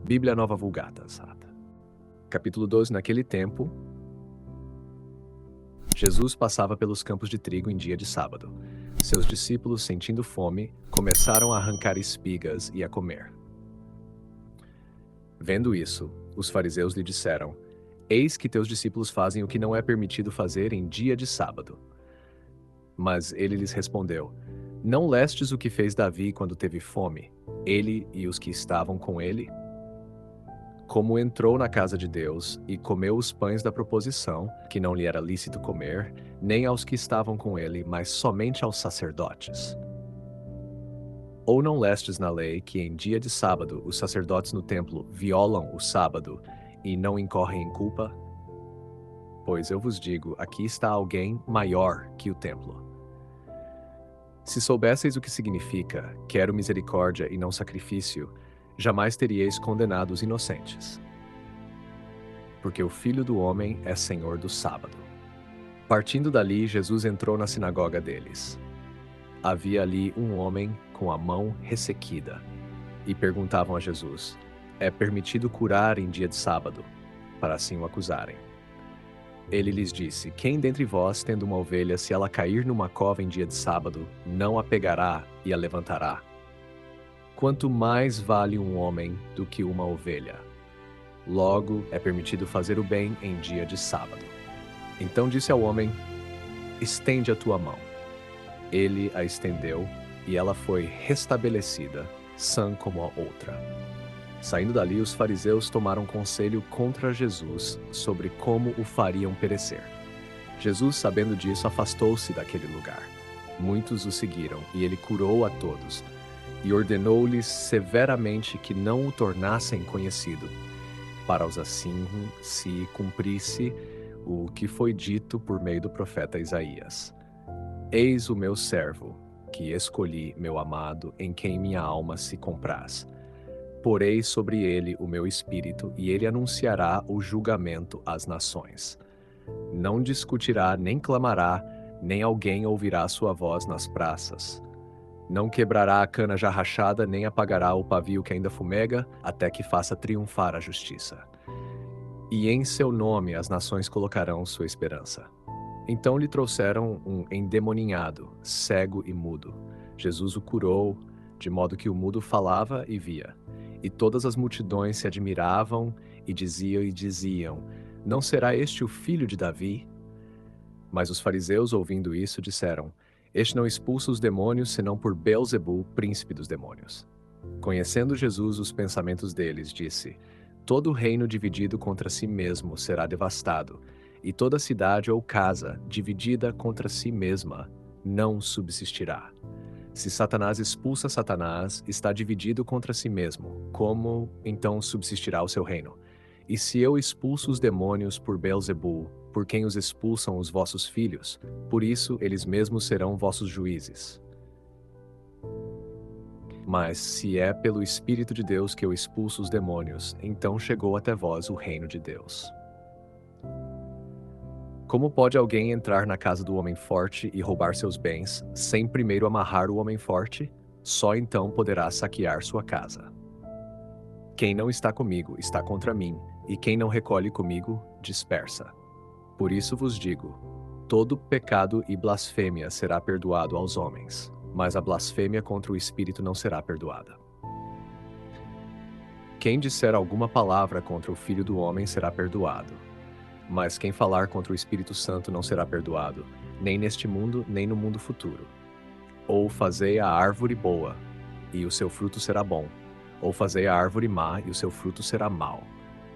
Bíblia Nova Vulgata, Sata. Capítulo 12. Naquele tempo, Jesus passava pelos campos de trigo em dia de sábado. Seus discípulos, sentindo fome, começaram a arrancar espigas e a comer. Vendo isso, os fariseus lhe disseram: Eis que teus discípulos fazem o que não é permitido fazer em dia de sábado. Mas ele lhes respondeu: Não lestes o que fez Davi quando teve fome, ele e os que estavam com ele? Como entrou na casa de Deus e comeu os pães da proposição, que não lhe era lícito comer, nem aos que estavam com ele, mas somente aos sacerdotes. Ou não lestes na lei que em dia de sábado os sacerdotes no templo violam o sábado e não incorrem em culpa? Pois eu vos digo, aqui está alguém maior que o templo. Se soubesseis o que significa, quero misericórdia e não sacrifício, jamais teríeis condenado os inocentes. Porque o Filho do Homem é Senhor do sábado. Partindo dali, Jesus entrou na sinagoga deles. Havia ali um homem com a mão ressequida, e perguntavam a Jesus: É permitido curar em dia de sábado? Para assim o acusarem. Ele lhes disse: Quem dentre vós, tendo uma ovelha, se ela cair numa cova em dia de sábado, não a pegará e a levantará? Quanto mais vale um homem do que uma ovelha? Logo, é permitido fazer o bem em dia de sábado. Então disse ao homem: Estende a tua mão. Ele a estendeu, e ela foi restabelecida, sã como a outra. Saindo dali, os fariseus tomaram conselho contra Jesus sobre como o fariam perecer. Jesus, sabendo disso, afastou-se daquele lugar. Muitos o seguiram, e ele curou a todos, e ordenou-lhes severamente que não o tornassem conhecido, para os assim se cumprisse o que foi dito por meio do profeta Isaías. Eis o meu servo, que escolhi, meu amado, em quem minha alma se compraz. Porei sobre ele o meu espírito, e ele anunciará o julgamento às nações. Não discutirá, nem clamará, nem alguém ouvirá sua voz nas praças. Não quebrará a cana já rachada, nem apagará o pavio que ainda fumega, até que faça triunfar a justiça. E em seu nome as nações colocarão sua esperança. Então lhe trouxeram um endemoninhado, cego e mudo. Jesus o curou, de modo que o mudo falava e via. E todas as multidões se admiravam e diziam: Não será este o filho de Davi? Mas os fariseus, ouvindo isso, disseram: Este não expulsa os demônios, senão por Beelzebul, príncipe dos demônios. Conhecendo Jesus os pensamentos deles, disse: Todo reino dividido contra si mesmo será devastado, e toda cidade ou casa dividida contra si mesma não subsistirá. Se Satanás expulsa Satanás, está dividido contra si mesmo. Como, então, subsistirá o seu reino? E se eu expulso os demônios por Beelzebul, por quem os expulsam os vossos filhos, por isso eles mesmos serão vossos juízes. Mas se é pelo Espírito de Deus que eu expulso os demônios, então chegou até vós o reino de Deus. Como pode alguém entrar na casa do homem forte e roubar seus bens, sem primeiro amarrar o homem forte? Só então poderá saquear sua casa. Quem não está comigo está contra mim, e quem não recolhe comigo, dispersa. Por isso vos digo: todo pecado e blasfêmia será perdoado aos homens, mas a blasfêmia contra o Espírito não será perdoada. Quem disser alguma palavra contra o Filho do Homem será perdoado. Mas quem falar contra o Espírito Santo não será perdoado, nem neste mundo, nem no mundo futuro. Ou fazei a árvore boa, e o seu fruto será bom. Ou fazei a árvore má, e o seu fruto será mau.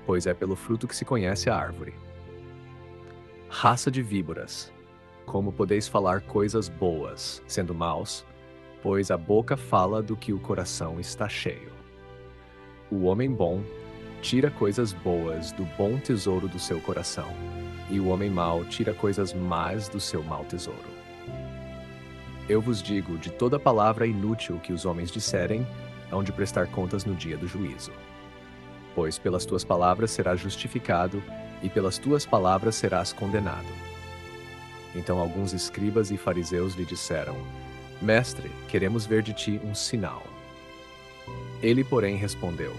Pois é pelo fruto que se conhece a árvore. Raça de víboras, como podeis falar coisas boas, sendo maus? Pois a boca fala do que o coração está cheio. O homem bom tira coisas boas do bom tesouro do seu coração, e o homem mau tira coisas más do seu mau tesouro. Eu vos digo, de toda palavra inútil que os homens disserem, hão de prestar contas no dia do juízo. Pois pelas tuas palavras serás justificado, e pelas tuas palavras serás condenado. Então alguns escribas e fariseus lhe disseram: Mestre, queremos ver de ti um sinal. Ele, porém, respondeu: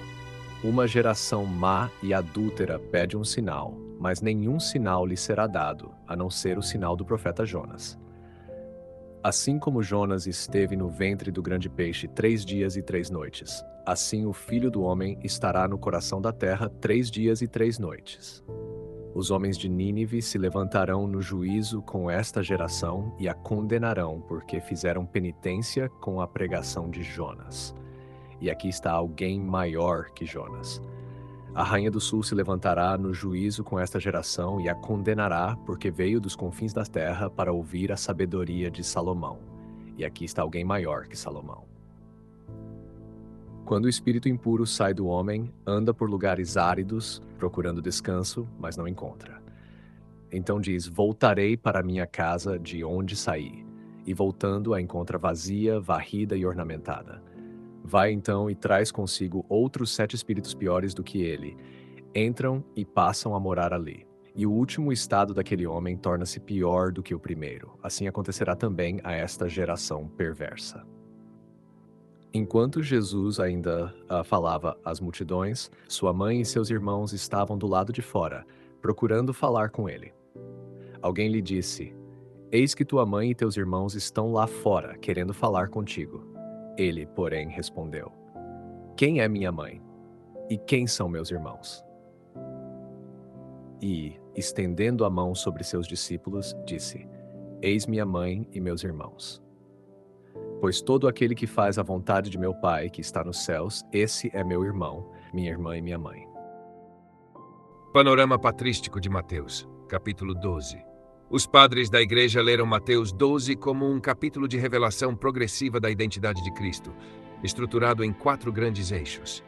Uma geração má e adúltera pede um sinal, mas nenhum sinal lhe será dado, a não ser o sinal do profeta Jonas. Assim como Jonas esteve no ventre do grande peixe 3 dias e 3 noites, assim o Filho do Homem estará no coração da terra 3 dias e 3 noites. Os homens de Nínive se levantarão no juízo com esta geração e a condenarão, porque fizeram penitência com a pregação de Jonas. E aqui está alguém maior que Jonas. A rainha do sul se levantará no juízo com esta geração e a condenará, porque veio dos confins da terra para ouvir a sabedoria de Salomão. E aqui está alguém maior que Salomão. Quando o espírito impuro sai do homem, anda por lugares áridos, procurando descanso, mas não encontra. Então diz: voltarei para minha casa de onde saí. E voltando, a encontra vazia, varrida e ornamentada. Vai então e traz consigo outros 7 espíritos piores do que ele. Entram e passam a morar ali. E o último estado daquele homem torna-se pior do que o primeiro. Assim acontecerá também a esta geração perversa. Enquanto Jesus ainda falava às multidões, sua mãe e seus irmãos estavam do lado de fora, procurando falar com ele. Alguém lhe disse: eis que tua mãe e teus irmãos estão lá fora, querendo falar contigo. Ele, porém, respondeu: quem é minha mãe? E quem são meus irmãos? E, estendendo a mão sobre seus discípulos, disse: eis minha mãe e meus irmãos. Pois todo aquele que faz a vontade de meu Pai, que está nos céus, esse é meu irmão, minha irmã e minha mãe. Panorama patrístico de Mateus, capítulo 12. Os padres da Igreja leram Mateus 12 como um capítulo de revelação progressiva da identidade de Cristo, estruturado em 4 grandes eixos.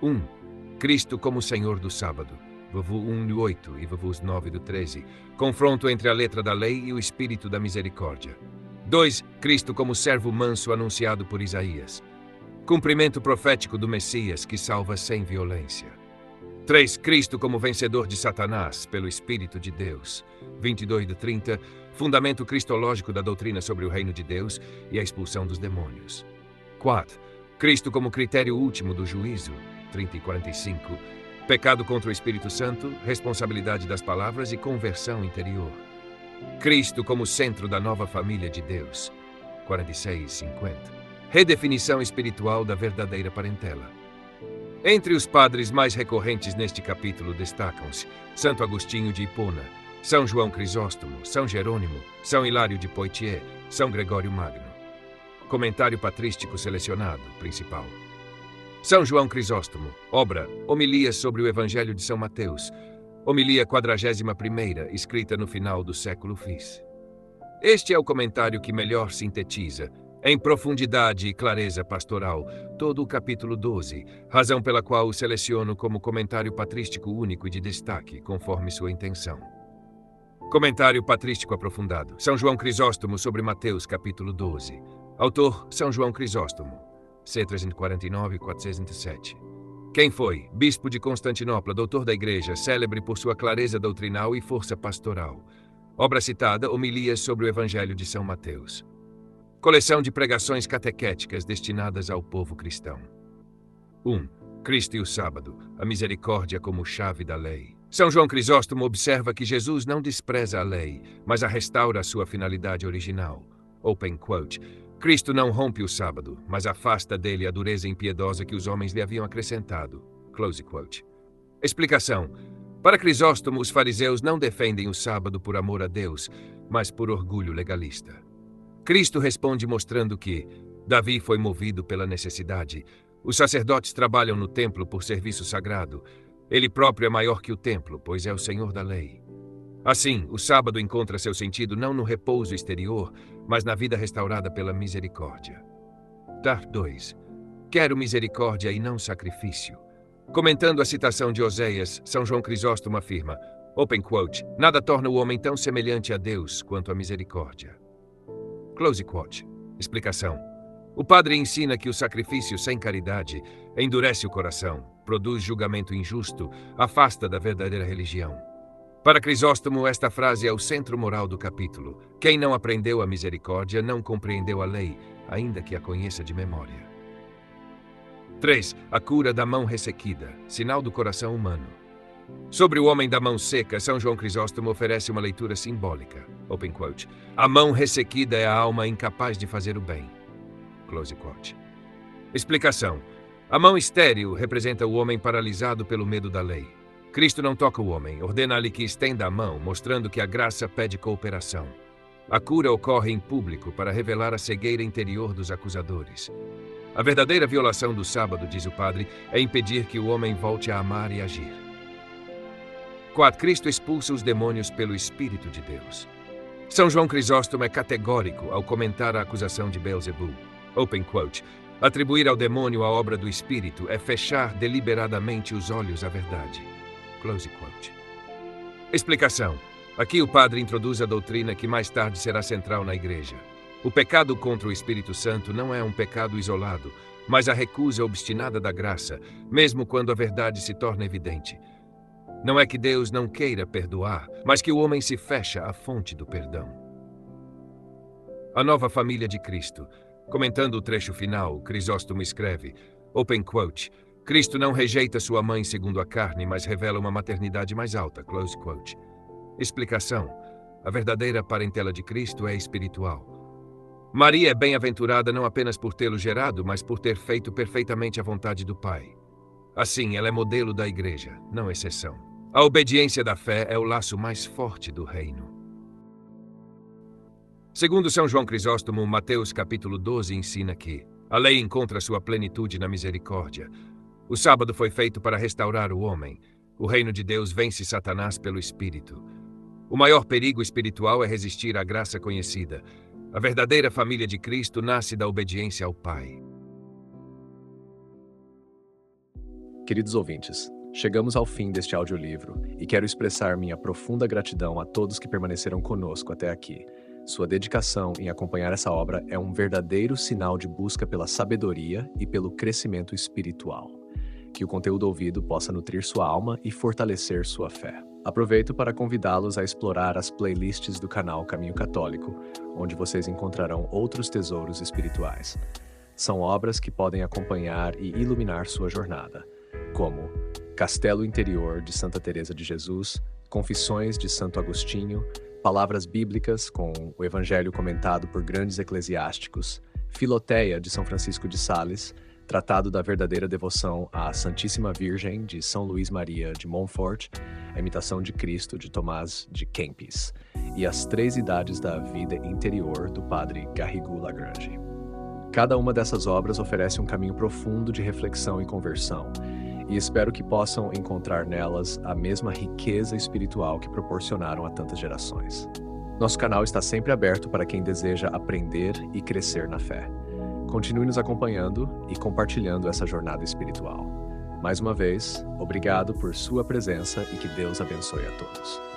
1. Cristo como Senhor do sábado, VV 1:8 e VV 9:13, confronto entre a letra da lei e o espírito da misericórdia. 2. Cristo como servo manso anunciado por Isaías, cumprimento profético do Messias que salva sem violência. 3. Cristo como vencedor de Satanás pelo Espírito de Deus, 22:30, fundamento cristológico da doutrina sobre o reino de Deus e a expulsão dos demônios. 4. Cristo como critério último do juízo, 30:45, pecado contra o Espírito Santo, responsabilidade das palavras e conversão interior. Cristo como centro da nova família de Deus, 46:50, redefinição espiritual da verdadeira parentela. Entre os padres mais recorrentes neste capítulo destacam-se Santo Agostinho de Hipona, São João Crisóstomo, São Jerônimo, São Hilário de Poitiers, São Gregório Magno. Comentário patrístico selecionado, principal. São João Crisóstomo, obra Homilias sobre o Evangelho de São Mateus, homilia 41ª, escrita no final do século FIS. Este é o comentário que melhor sintetiza, em profundidade e clareza pastoral, todo o capítulo 12, razão pela qual o seleciono como comentário patrístico único e de destaque, conforme sua intenção. Comentário patrístico aprofundado. São João Crisóstomo sobre Mateus, capítulo 12. Autor, São João Crisóstomo, C. 349 e 407. Quem foi? Bispo de Constantinopla, doutor da Igreja, célebre por sua clareza doutrinal e força pastoral. Obra citada, Homilias sobre o Evangelho de São Mateus. Coleção de pregações catequéticas destinadas ao povo cristão. 1. Cristo e o sábado, a misericórdia como chave da lei. São João Crisóstomo observa que Jesus não despreza a lei, mas a restaura à sua finalidade original. Open quote. Cristo não rompe o sábado, mas afasta dele a dureza impiedosa que os homens lhe haviam acrescentado. Close quote. Explicação. Para Crisóstomo, os fariseus não defendem o sábado por amor a Deus, mas por orgulho legalista. Cristo responde mostrando que Davi foi movido pela necessidade. Os sacerdotes trabalham no templo por serviço sagrado. Ele próprio é maior que o templo, pois é o Senhor da lei. Assim, o sábado encontra seu sentido não no repouso exterior, mas na vida restaurada pela misericórdia. Tar 2. Quero misericórdia e não sacrifício. Comentando a citação de Oséias, São João Crisóstomo afirma, open quote, nada torna o homem tão semelhante a Deus quanto a misericórdia. Close quote. Explicação. O padre ensina que o sacrifício sem caridade endurece o coração, produz julgamento injusto, afasta da verdadeira religião. Para Crisóstomo, esta frase é o centro moral do capítulo. Quem não aprendeu a misericórdia não compreendeu a lei, ainda que a conheça de memória. 3. A cura da mão ressequida, sinal do coração humano. Sobre o homem da mão seca, São João Crisóstomo oferece uma leitura simbólica. Open quote. A mão ressequida é a alma incapaz de fazer o bem. Close quote. Explicação. A mão estéril representa o homem paralisado pelo medo da lei. Cristo não toca o homem, ordena-lhe que estenda a mão, mostrando que a graça pede cooperação. A cura ocorre em público para revelar a cegueira interior dos acusadores. A verdadeira violação do sábado, diz o padre, é impedir que o homem volte a amar e agir. 4. Cristo expulsa os demônios pelo Espírito de Deus. São João Crisóstomo é categórico ao comentar a acusação de Beelzebul. Open quote. Atribuir ao demônio a obra do Espírito é fechar deliberadamente os olhos à verdade. Close quote. Explicação. Aqui o padre introduz a doutrina que mais tarde será central na Igreja. O pecado contra o Espírito Santo não é um pecado isolado, mas a recusa obstinada da graça, mesmo quando a verdade se torna evidente. Não é que Deus não queira perdoar, mas que o homem se fecha à fonte do perdão. A nova família de Cristo. Comentando o trecho final, Crisóstomo escreve, open quote, Cristo não rejeita sua mãe segundo a carne, mas revela uma maternidade mais alta, close quote. Explicação. A verdadeira parentela de Cristo é espiritual. Maria é bem-aventurada não apenas por tê-lo gerado, mas por ter feito perfeitamente a vontade do Pai. Assim, ela é modelo da Igreja, não exceção. A obediência da fé é o laço mais forte do reino. Segundo São João Crisóstomo, Mateus capítulo 12 ensina que a lei encontra sua plenitude na misericórdia. O sábado foi feito para restaurar o homem. O reino de Deus vence Satanás pelo Espírito. O maior perigo espiritual é resistir à graça conhecida. A verdadeira família de Cristo nasce da obediência ao Pai. Queridos ouvintes, chegamos ao fim deste audiolivro e quero expressar minha profunda gratidão a todos que permaneceram conosco até aqui. Sua dedicação em acompanhar essa obra é um verdadeiro sinal de busca pela sabedoria e pelo crescimento espiritual. Que o conteúdo ouvido possa nutrir sua alma e fortalecer sua fé. Aproveito para convidá-los a explorar as playlists do canal Caminho Católico, onde vocês encontrarão outros tesouros espirituais. São obras que podem acompanhar e iluminar sua jornada, como Castelo Interior de Santa Teresa de Jesus, Confissões de Santo Agostinho, Palavras Bíblicas com o Evangelho comentado por grandes eclesiásticos, Filoteia de São Francisco de Sales, Tratado da Verdadeira Devoção à Santíssima Virgem de São Luís Maria de Montfort, A Imitação de Cristo de Tomás de Kempis e As Três Idades da Vida Interior do Padre Garrigou Lagrange. Cada uma dessas obras oferece um caminho profundo de reflexão e conversão, e espero que possam encontrar nelas a mesma riqueza espiritual que proporcionaram a tantas gerações. Nosso canal está sempre aberto para quem deseja aprender e crescer na fé. Continue nos acompanhando e compartilhando essa jornada espiritual. Mais uma vez, obrigado por sua presença e que Deus abençoe a todos.